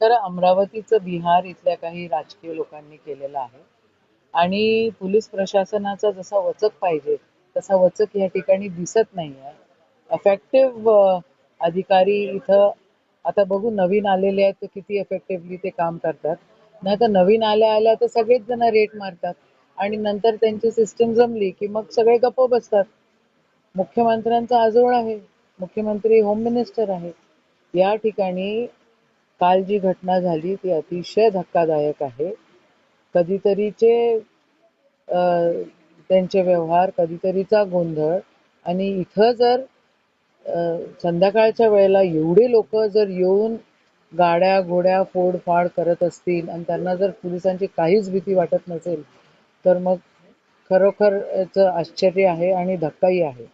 तर अमरावतीचं बिहार इथल्या काही राजकीय लोकांनी केलेलं आहे आणि पोलीस प्रशासनाचा जसा वचक पाहिजे तसा वचक या ठिकाणी दिसत नाहीये. इफेक्टिव्ह अधिकारी इथं आता बघू नवीन आलेले आहेत तर किती इफेक्टिव्हली ते काम करतात. नाही तर नवीन आल्या आल्या तर सगळेच जण रेट मारतात आणि नंतर त्यांची सिस्टीम जमली की मग सगळे गप्प बसतात. मुख्यमंत्र्यांचा आजोळ आहे, मुख्यमंत्री होम मिनिस्टर आहे. या ठिकाणी काल जी घटना झाली ती अतिशय धक्कादायक आहे. कधीतरीचे त्यांचे व्यवहार, कधीतरीचा गोंधळ आणि इथं जर संध्याकाळच्या वेळेला एवढे लोक जर येऊन गाड्या घोड्या फोडफाड करत असतील आणि त्यांना जर पोलिसांची काहीच भीती वाटत नसेल तर मग खरोखरच आश्चर्य आहे आणि धक्काही आहे.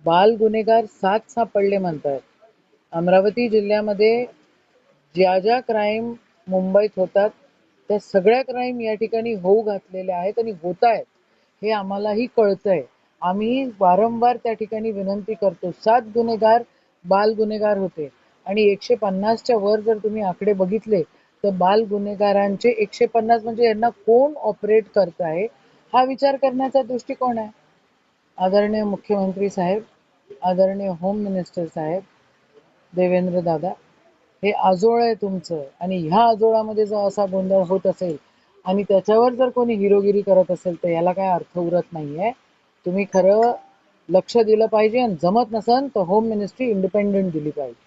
बाल गुन्हेगार 7 सापडले म्हणतात. अमरावती जिल्ह्यामध्ये ज्या ज्या क्राईम मुंबईत होतात त्या सगळ्या क्राईम या ठिकाणी होऊ घातलेल्या आहेत आणि होत आहेत हे आम्हालाही कळतंय. आम्ही वारंवार त्या ठिकाणी विनंती करतो. 7 गुन्हेगार बाल गुन्हेगार होते आणि 150च्या वर जर तुम्ही आकडे बघितले तर बाल गुन्हेगारांचे 150 म्हणजे यांना कोण ऑपरेट करत आहे हा विचार करण्याचा दृष्टिकोन आहे. आदरणीय मुख्यमंत्री साहेब, आदरणीय होम मिनिस्टर साहेब, देवेंद्र दादा, हे आजोळ आहे तुमचं आणि ह्या आजोळामध्ये जर असा गोंधळ होत असेल आणि त्याच्यावर जर कोणी हिरोगिरी करत असेल तर याला काय अर्थ उरत नाहीये. तुम्ही खरं लक्ष दिलं पाहिजे आणि जमत नसेल तर होम मिनिस्ट्री इंडिपेंडेंट दिली पाहिजे.